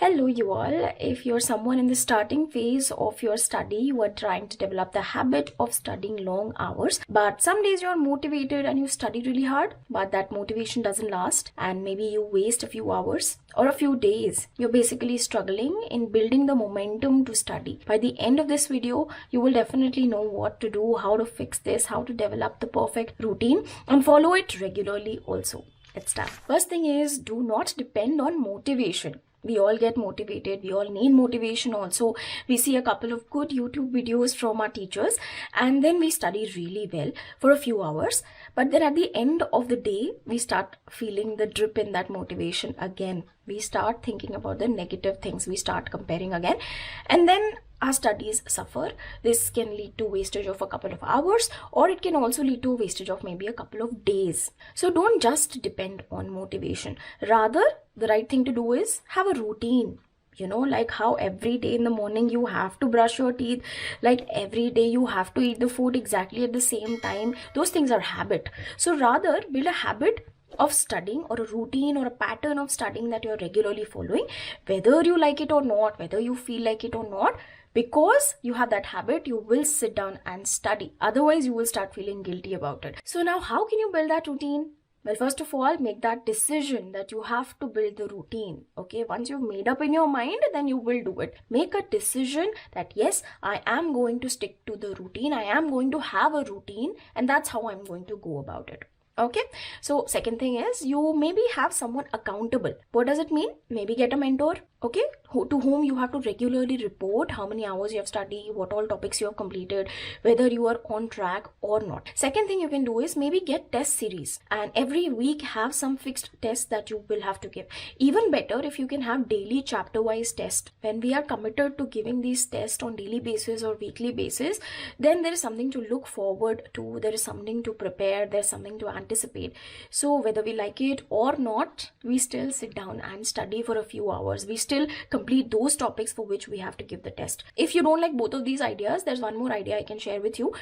Hello, you all. If you're someone in the starting phase of your study, you are trying to develop the habit of studying long hours, but some days you're motivated and you study really hard, but that motivation doesn't last, and maybe you waste a few hours or a few days. You're basically struggling in building the momentum to study. By the end of this video, you will definitely know what to do, how to fix this, how to develop the perfect routine, and follow it regularly also. Let's start. First thing is, do not depend on motivation. We all get motivated. We all need motivation also. We see a couple of good YouTube videos from our teachers and then we study really well for a few hours. But then at the end of the day, we start feeling the drip in that motivation again. We start thinking about the negative things. We start comparing again. And then our studies suffer. This can lead to wastage of a couple of hours, or it can also lead to wastage of maybe a couple of days. So don't just depend on motivation. Rather, the right thing to do is have a routine. Like how every day in the morning you have to brush your teeth, like every day you have to eat the food exactly at the same time. Those things are habit. So rather build a habit of studying, or a routine or a pattern of studying that you're regularly following, whether you like it or not, whether you feel like it or not. Because you have that habit, you will sit down and study. Otherwise, you will start feeling guilty about it. So now how can you build that routine? Well, first of all, make that decision that you have to build the routine. Okay, once you've made up in your mind, then you will do it. Make a decision that yes, I am going to stick to the routine. I am going to have a routine, and that's how I'm going to go about it. Okay, so second thing is, you maybe have someone accountable. What does it mean? Maybe get a mentor, okay, to whom you have to regularly report how many hours you have studied, what all topics you have completed, whether you are on track or not. Second thing you can do is maybe get test series, and every week have some fixed tests that you will have to give. Even better if you can have daily chapter wise tests. When we are committed to giving these tests on daily basis or weekly basis, then there is something to look forward to, there is something to prepare, there's something to anticipate. So whether we like it or not, we still sit down and study for a few hours. We still complete those topics for which we have to give the test. If you don't like both of these ideas, there's one more idea I can share with you.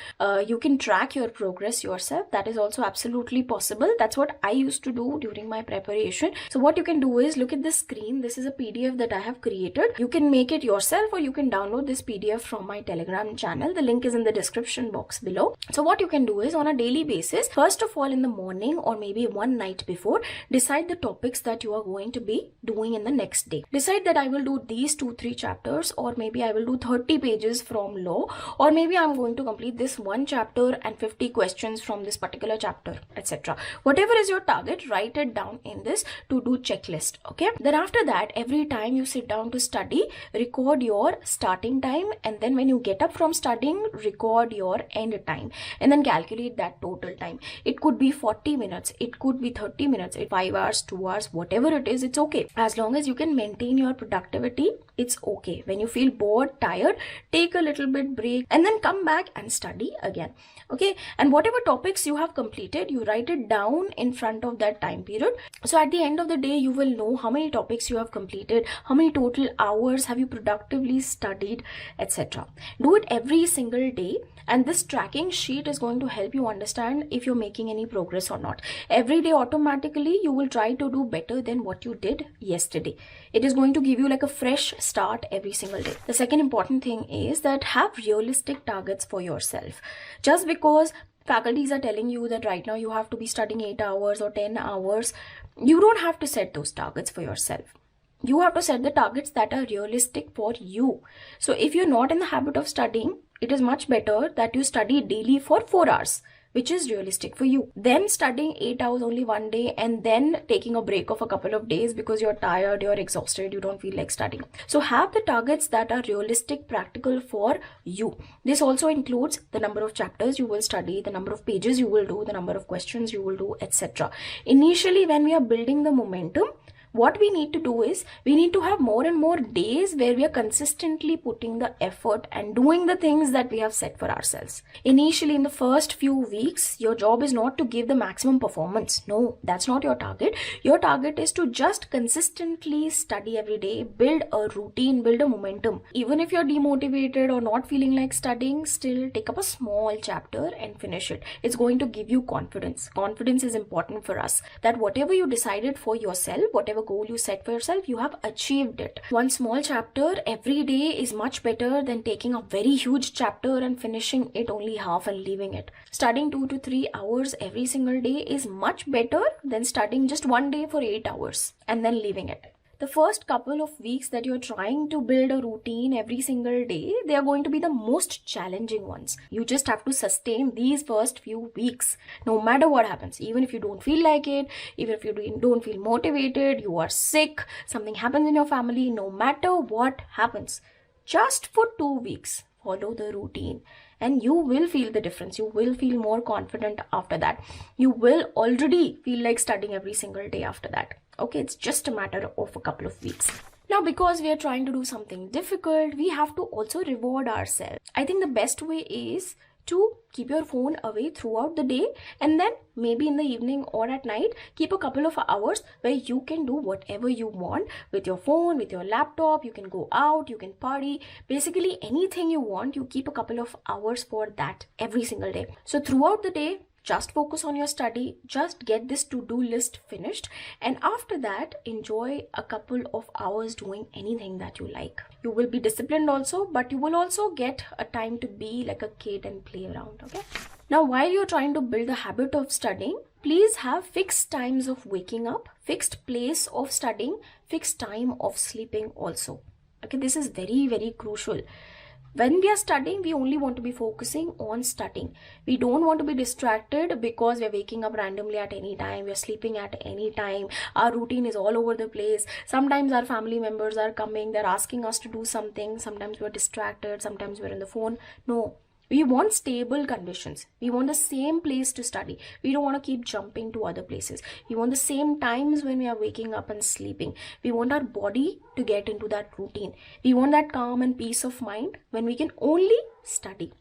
You can track your progress yourself. That is also absolutely possible. That's what I used to do during my preparation. So what you can do is look at the screen. This is a PDF that I have created. You can make it yourself, or you can download this PDF from my Telegram channel. The link is in the description box below. So what you can do is, on a daily basis, first of all in the morning or maybe one night before, decide the topics that you are going to be doing in the next day. Decide that I will do these 2-3 chapters, or maybe I will do 30 pages from law, or maybe I'm going to complete this one chapter and 50 questions from this particular chapter, etc. Whatever is your target, write it down in this to-do checklist. Okay, then after that, every time you sit down to study, record your starting time, and then when you get up from studying, record your end time, and then calculate that total time. It could be 40 minutes, it could be 30 minutes, 5 hours, 2 hours, whatever it is, it's okay. As long as you can maintain your productivity, it's okay. When you feel bored, tired, take a little bit break and then come back and study again. Okay, and whatever topics you have completed, you write it down in front of that time period. So at the end of the day, you will know how many topics you have completed, how many total hours have you productively studied, etc. Do it every single day, and this tracking sheet is going to help you understand if you're making any progress or not. Every day automatically you will try to do better than what you did yesterday. It is going to give you like a fresh start every single day. The second important thing is that have realistic targets for yourself. Just because faculties are telling you that right now you have to be studying 8 hours or 10 hours, you don't have to set those targets for yourself. You have to set the targets that are realistic for you. So if you're not in the habit of studying, it is much better that you study daily for 4 hours, which is realistic for you. Then studying 8 hours only one day and then taking a break of a couple of days because you're tired, you're exhausted, you don't feel like studying. So have the targets that are realistic, practical for you. This also includes the number of chapters you will study, the number of pages you will do, the number of questions you will do, etc. Initially, when we are building the momentum, what we need to do is, we need to have more and more days where we are consistently putting the effort and doing the things that we have set for ourselves. Initially, in the first few weeks, your job is not to give the maximum performance. No, that's not your target. Your target is to just consistently study every day, build a routine, build a momentum. Even if you're demotivated or not feeling like studying, still take up a small chapter and finish it. It's going to give you confidence. Confidence is important for us, that whatever you decided for yourself, whatever whatever goal you set for yourself, you have achieved it. One small chapter every day is much better than taking a very huge chapter and finishing it only half and leaving it. Studying 2 to 3 hours every single day is much better than studying just one day for 8 hours and then leaving it. The first couple of weeks that you're trying to build a routine every single day, they are going to be the most challenging ones. You just have to sustain these first few weeks, no matter what happens. Even if you don't feel like it, even if you don't feel motivated, you are sick, something happens in your family, no matter what happens, just for 2 weeks, follow the routine. And you will feel the difference. You will feel more confident after that. You will already feel like studying every single day after that. Okay, it's just a matter of a couple of weeks. Now, because we are trying to do something difficult, we have to also reward ourselves. I think the best way is to keep your phone away throughout the day, and then maybe in the evening or at night, keep a couple of hours where you can do whatever you want with your phone, with your laptop. You can go out, you can party, basically anything you want. You keep a couple of hours for that every single day. So throughout the day, just focus on your study, just get this to-do list finished, and after that, enjoy a couple of hours doing anything that you like. You will be disciplined also, but you will also get a time to be like a kid and play around, okay? Now, while you're trying to build a habit of studying, please have fixed times of waking up, fixed place of studying, fixed time of sleeping also. Okay, this is very, very crucial. When we are studying, we only want to be focusing on studying. We don't want to be distracted because we are waking up randomly at any time, we are sleeping at any time, our routine is all over the place. Sometimes our family members are coming, they're asking us to do something, sometimes we're distracted, sometimes we're on the phone. No. We want stable conditions. We want the same place to study. We don't want to keep jumping to other places. We want the same times when we are waking up and sleeping. We want our body to get into that routine. We want that calm and peace of mind when we can only study.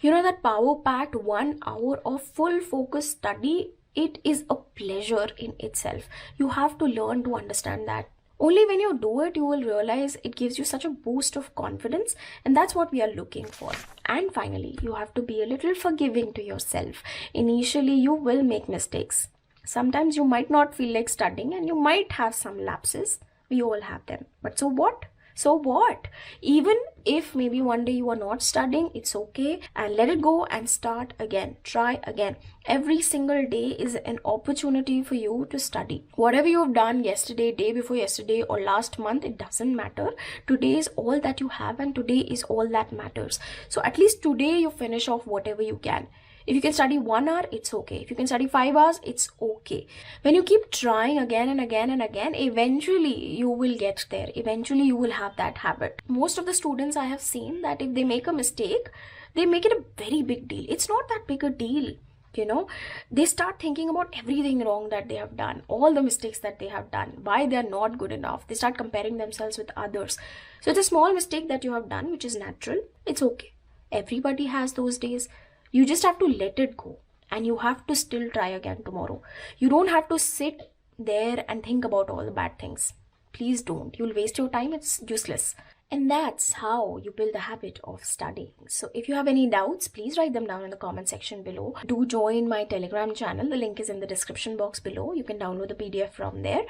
You know, that power-packed 1 hour of full focus study, it is a pleasure in itself. You have to learn to understand that. Only when you do it, you will realize it gives you such a boost of confidence, and that's what we are looking for. And finally, you have to be a little forgiving to yourself. Initially, you will make mistakes. Sometimes you might not feel like studying and you might have some lapses. We all have them. But so what? So what? Even if maybe one day you are not studying, it's okay, and let it go and start again. Try again. Every single day is an opportunity for you to study. Whatever you have done yesterday, day before yesterday, or last month, it doesn't matter. Today is all that you have, and today is all that matters. So at least today you finish off whatever you can. If you can study 1 hour, it's okay. If you can study 5 hours, it's okay. When you keep trying again and again and again, eventually you will get there. Eventually you will have that habit. Most of the students I have seen that if they make a mistake, they make it a very big deal. It's not that big a deal. You know, they start thinking about everything wrong that they have done, all the mistakes that they have done, why they are not good enough. They start comparing themselves with others. So it's a small mistake that you have done, which is natural. It's okay. Everybody has those days. You just have to let it go, and you have to still try again tomorrow. You don't have to sit there and think about all the bad things. Please don't. You'll waste your time. It's useless. And that's how you build the habit of studying. So if you have any doubts, please write them down in the comment section below. Do join my Telegram channel. The link is in the description box below. You can download the PDF from there.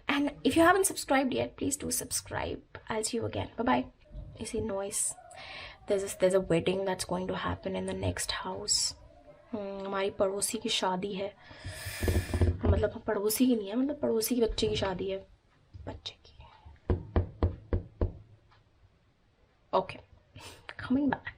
And if you haven't subscribed yet, please do subscribe. I'll see you again. Bye-bye. You see noise. There's a wedding that's going to happen in the next house. हमारी पड़ोसी की शादी है. मतलब पड़ोसी की नहीं है, मतलब पड़ोसी की बच्चे की शादी है. बच्चे की. Okay, coming back.